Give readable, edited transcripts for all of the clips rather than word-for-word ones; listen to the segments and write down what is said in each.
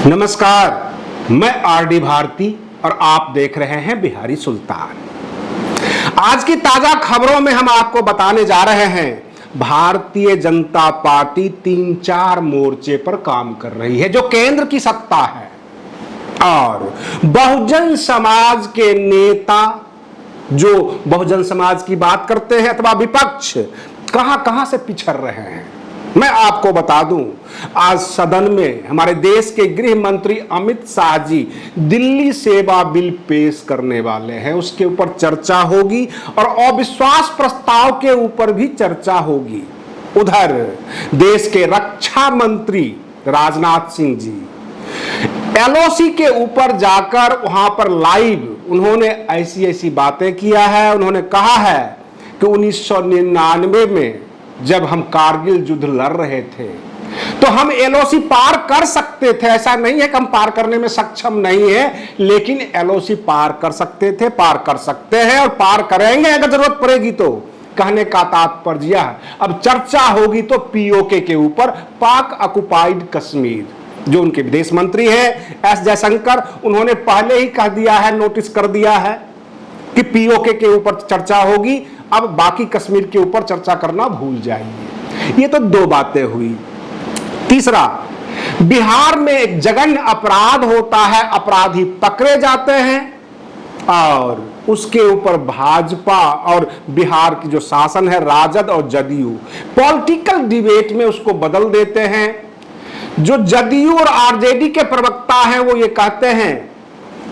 नमस्कार, मैं आरडी भारती और आप देख रहे हैं बिहारी सुल्तान। आज की ताजा खबरों में हम आपको बताने जा रहे हैं भारतीय जनता पार्टी 3-4 मोर्चे पर काम कर रही है जो केंद्र की सत्ता है और बहुजन समाज के नेता जो बहुजन समाज की बात करते हैं अथवा विपक्ष कहां से पिछड़ रहे हैं। मैं आपको बता दूं, आज सदन में हमारे देश के गृह मंत्री अमित शाह जी दिल्ली सेवा बिल पेश करने वाले हैं। उसके ऊपर चर्चा होगी और अविश्वास प्रस्ताव के ऊपर भी चर्चा होगी। उधर देश के रक्षा मंत्री राजनाथ सिंह जी एलओसी के ऊपर जाकर वहां पर लाइव उन्होंने ऐसी बातें किया है। उन्होंने कहा है कि 1999 में जब हम कारगिल युद्ध लड़ रहे थे तो हम एलओसी पार कर सकते थे। ऐसा नहीं है कि हम पार करने में सक्षम नहीं है, लेकिन एलओसी पार कर सकते थे, पार कर सकते हैं और पार करेंगे अगर जरूरत पड़ेगी तो। कहने का तात्पर्य है अब चर्चा होगी तो पीओके के ऊपर, पाक ऑक्युपाइड कश्मीर। जो उनके विदेश मंत्री हैं एस जयशंकर, उन्होंने पहले ही कह दिया है, नोटिस कर दिया है कि पीओके के ऊपर चर्चा होगी, अब बाकी कश्मीर के ऊपर चर्चा करना भूल जाइए। ये तो दो बातें हुई। तीसरा, बिहार में एक जघन्य अपराध होता है, अपराधी पकड़े जाते हैं और उसके ऊपर भाजपा और बिहार की जो शासन है राजद और जदयू पॉलिटिकल डिबेट में उसको बदल देते हैं। जो जदयू और आरजेडी के प्रवक्ता हैं वो ये कहते हैं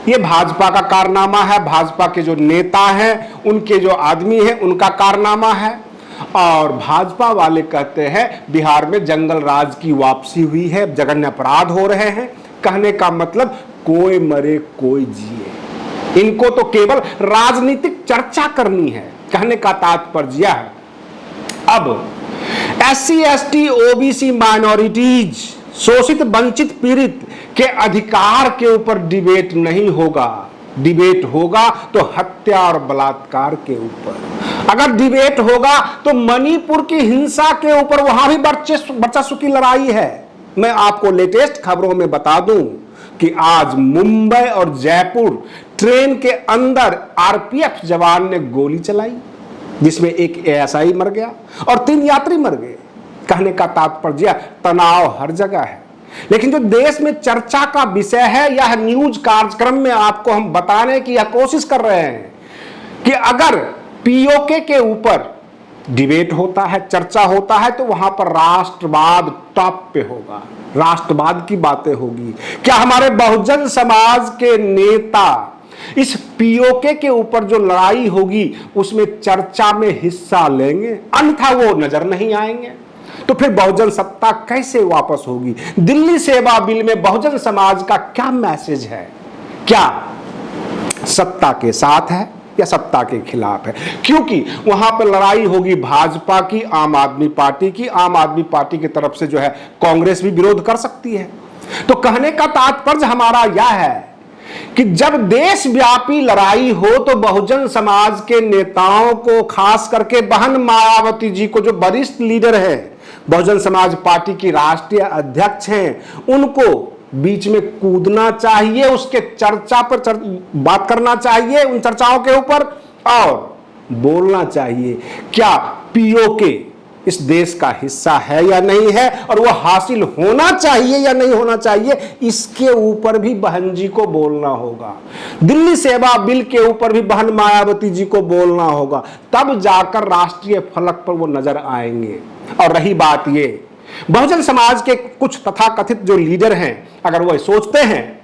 ये भाजपा का कारनामा है, भाजपा के जो नेता हैं उनके जो आदमी हैं उनका कारनामा है। और भाजपा वाले कहते हैं बिहार में जंगल राज की वापसी हुई है, जघन्य अपराध हो रहे हैं। कहने का मतलब कोई मरे कोई जिए, इनको तो केवल राजनीतिक चर्चा करनी है। कहने का तात्पर्य है अब एससी एसटी ओबीसी माइनॉरिटीज, शोषित वंचित पीड़ित के अधिकार के ऊपर डिबेट नहीं होगा। डिबेट होगा तो हत्या और बलात्कार के ऊपर। अगर डिबेट होगा तो मणिपुर की हिंसा के ऊपर, वहां भी वर्चस्व की लड़ाई है। मैं आपको लेटेस्ट खबरों में बता दूं कि आज मुंबई और जयपुर ट्रेन के अंदर आरपीएफ जवान ने गोली चलाई जिसमें एक एएसआई मर गया और 3 यात्री मर गए। कहने का तात्पर्य तनाव हर जगह है, लेकिन जो देश में चर्चा का विषय है, यह न्यूज कार्यक्रम में आपको हम बताने की कोशिश कर रहे हैं कि अगर पीओके के ऊपर डिबेट होता है, चर्चा होता है, तो वहां पर राष्ट्रवाद टॉप पे होगा, राष्ट्रवाद की बातें होगी। क्या हमारे बहुजन समाज के नेता इस पीओके के ऊपर जो लड़ाई होगी उसमें चर्चा में हिस्सा लेंगे? अन्यथा वो नजर नहीं आएंगे। तो फिर बहुजन सत्ता कैसे वापस होगी? दिल्ली सेवा बिल में बहुजन समाज का क्या मैसेज है? क्या सत्ता के साथ है या सत्ता के खिलाफ है? क्योंकि वहां पर लड़ाई होगी भाजपा की, आम आदमी पार्टी की। आम आदमी पार्टी की तरफ से जो है कांग्रेस भी विरोध कर सकती है। तो कहने का तात्पर्य हमारा यह है कि जब देशव्यापी लड़ाई हो तो बहुजन समाज के नेताओं को, खास करके बहन मायावती जी को, जो वरिष्ठ लीडर है बहुजन समाज पार्टी की राष्ट्रीय अध्यक्ष हैं, उनको बीच में कूदना चाहिए, उसके चर्चा पर बात करना चाहिए, उन चर्चाओं के ऊपर और बोलना चाहिए क्या पीओके इस देश का हिस्सा है या नहीं है और वह हासिल होना चाहिए या नहीं होना चाहिए, इसके ऊपर भी बहन जी को बोलना होगा। दिल्ली सेवा बिल के ऊपर भी बहन मायावती जी को बोलना होगा, तब जाकर राष्ट्रीय फलक पर वो नजर आएंगे। और रही बात ये, बहुजन समाज के कुछ तथाकथित जो लीडर हैं, अगर वो सोचते हैं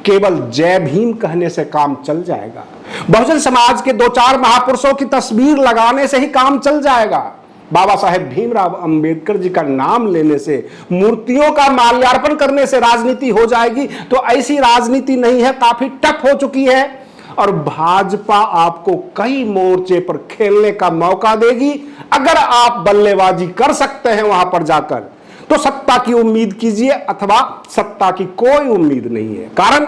केवल जय भीम कहने से काम चल जाएगा, बहुजन समाज के 2-4 महापुरुषों की तस्वीर लगाने से ही काम चल जाएगा, बाबा साहेब भीमराव अंबेडकर जी का नाम लेने से, मूर्तियों का माल्यार्पण करने से राजनीति हो जाएगी, तो ऐसी राजनीति नहीं है, काफी टफ हो चुकी है। और भाजपा आपको कई मोर्चे पर खेलने का मौका देगी। अगर आप बल्लेबाजी कर सकते हैं वहां पर जाकर, तो सत्ता की उम्मीद कीजिए, अथवा सत्ता की कोई उम्मीद नहीं है। कारण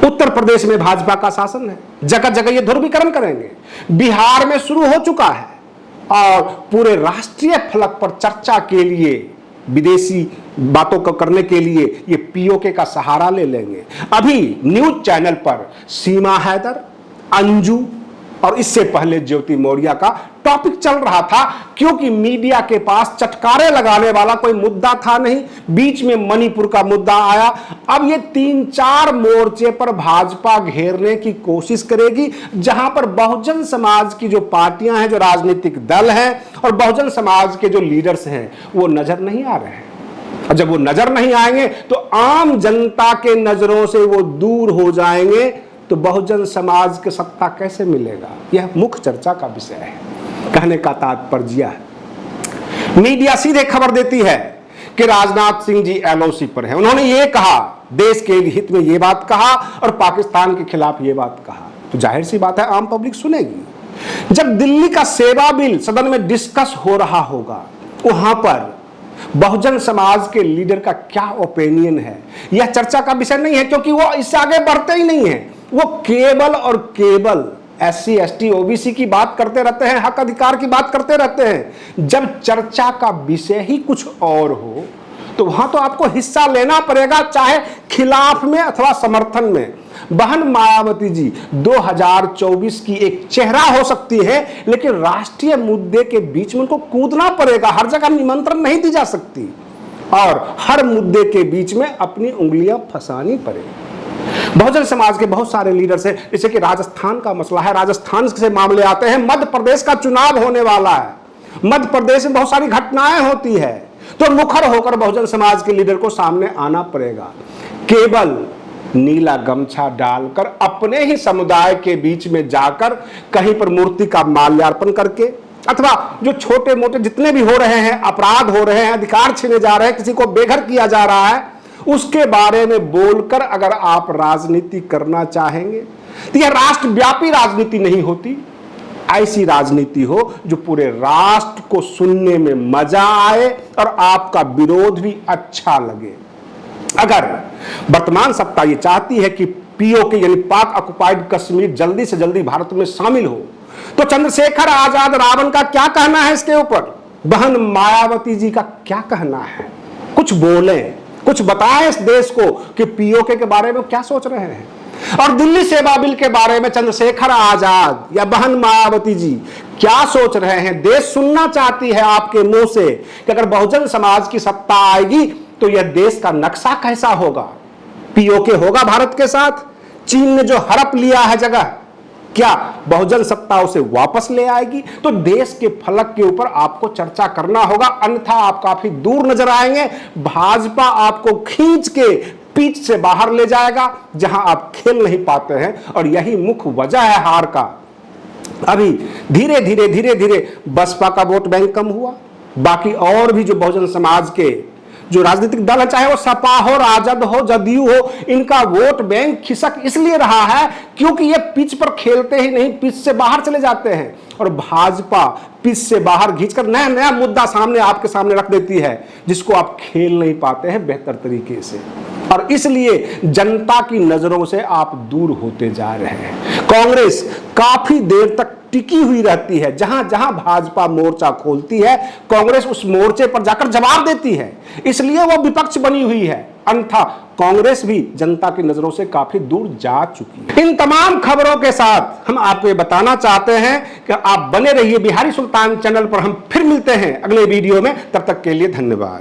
उत्तर प्रदेश में भाजपा का शासन है, जगह जगह ये ध्रुवीकरण करेंगे। बिहार में शुरू हो चुका है और पूरे राष्ट्रीय फलक पर चर्चा के लिए विदेशी बातों को करने के लिए ये पीओके का सहारा ले लेंगे। अभी न्यूज चैनल पर सीमा हैदर, अंजू और इससे पहले ज्योति मौर्य का टॉपिक चल रहा था, क्योंकि मीडिया के पास चटकारे लगाने वाला कोई मुद्दा था नहीं। बीच में मणिपुर का मुद्दा आया। अब ये 3-4 मोर्चे पर भाजपा घेरने की कोशिश करेगी, जहां पर बहुजन समाज की जो पार्टियां हैं, जो राजनीतिक दल हैं और बहुजन समाज के जो लीडर्स हैं, वो नजर नहीं आ रहे हैं। और जब वो नजर नहीं आएंगे तो आम जनता के नजरों से वो दूर हो जाएंगे, तो बहुजन समाज के सत्ता कैसे मिलेगा? यह मुख्य चर्चा का विषय है। कहने का तात्पर्य है, मीडिया सीधे खबर देती है कि राजनाथ सिंह जी एलओसी पर हैं। उन्होंने ये कहा, देश के हित में ये बात कहा और पाकिस्तान के खिलाफ ये बात कहा, तो जाहिर सी बात है आम पब्लिक सुनेगी। जब दिल्ली का सेवा बिल सदन में डिस्कस हो रहा होगा, वहां पर बहुजन समाज के लीडर का क्या ओपिनियन है, यह चर्चा का विषय नहीं है, क्योंकि वो इससे आगे बढ़ते ही नहीं है। वो केवल और केवल SC ST OBC की बात करते रहते हैं, हक अधिकार की बात करते रहते हैं। जब चर्चा का विषय ही कुछ और हो, तो वहां तो आपको हिस्सा लेना पड़ेगा, चाहे खिलाफ में अथवा समर्थन में। बहन मायावती जी 2024 की एक चेहरा हो सकती है, लेकिन राष्ट्रीय मुद्दे के बीच में उनको कूदना पड़ेगा। हर जगह निमंत्रण नहीं दी जा सकती और हर मुद्दे के बीच में अपनी उंगलियां फंसानी पड़ेगी। बहुजन समाज के बहुत सारे लीडर्स हैं, जैसे कि राजस्थान का मसला है, राजस्थान से मामले आते हैं। मध्य प्रदेश का चुनाव होने वाला है, मध्य प्रदेश में बहुत सारी घटनाएं होती है, तो मुखर होकर बहुजन समाज के लीडर को सामने आना पड़ेगा। केवल नीला गमछा डालकर अपने ही समुदाय के बीच में जाकर कहीं पर मूर्ति का माल्यार्पण करके, अथवा जो छोटे मोटे जितने भी हो रहे हैं, अपराध हो रहे हैं, अधिकार छीने जा रहे हैं, किसी को बेघर किया जा रहा है, उसके बारे में बोलकर अगर आप राजनीति करना चाहेंगे, तो यह राष्ट्रव्यापी राजनीति नहीं होती। ऐसी राजनीति हो जो पूरे राष्ट्र को सुनने में मजा आए और आपका विरोध भी अच्छा लगे। अगर वर्तमान सत्ता ये चाहती है कि पीओके यानी पाक ऑक्युपाइड कश्मीर जल्दी से जल्दी भारत में शामिल हो, तो चंद्रशेखर आजाद रावण का क्या कहना है इसके ऊपर? बहन मायावती जी का क्या कहना है? कुछ बोले, कुछ बताएं इस देश को कि पीओके के बारे में क्या सोच रहे हैं। और दिल्ली सेवा बिल के बारे में चंद्रशेखर आजाद या बहन मायावती जी क्या सोच रहे हैं? देश सुनना चाहती है आपके मुंह से कि अगर बहुजन समाज की सत्ता आएगी तो यह देश का नक्शा कैसा होगा? पीओके होगा भारत के साथ? चीन ने जो हड़प लिया है जगह, क्या बहुजन सत्ता उसे वापस ले आएगी? तो देश के फलक के ऊपर आपको चर्चा करना होगा, अन्यथा आप काफी दूर नजर आएंगे। भाजपा आपको खींच के पिच से बाहर ले जाएगा, जहां आप खेल नहीं पाते हैं, और यही मुख्य वजह है हार का। अभी धीरे धीरे बसपा का वोट बैंक कम हुआ, बाकी और भी जो बहुजन समाज के जो राजनीतिक दल है, चाहे वो सपा हो, राजद हो, जदयू हो, इनका वोट बैंक खिसक इसलिए रहा है क्योंकि ये पिच पर खेलते ही नहीं, पिच से बाहर चले जाते हैं। और भाजपा पिच से बाहर खींचकर नया नया मुद्दा सामने आपके सामने रख देती है, जिसको आप खेल नहीं पाते हैं बेहतर तरीके से, और इसलिए जनता की नजरों से आप दूर होते जा रहे हैं। कांग्रेस काफी देर तक टिकी हुई रहती है, जहां जहां भाजपा मोर्चा खोलती है, कांग्रेस उस मोर्चे पर जाकर जवाब देती है, इसलिए वो विपक्ष बनी हुई है। अन्यथा कांग्रेस भी जनता की नजरों से काफी दूर जा चुकी है। इन तमाम खबरों के साथ हम आपको ये बताना चाहते हैं कि आप बने रहिए बिहारी सुल्तान चैनल पर। हम फिर मिलते हैं अगले वीडियो में, तब तक के लिए धन्यवाद।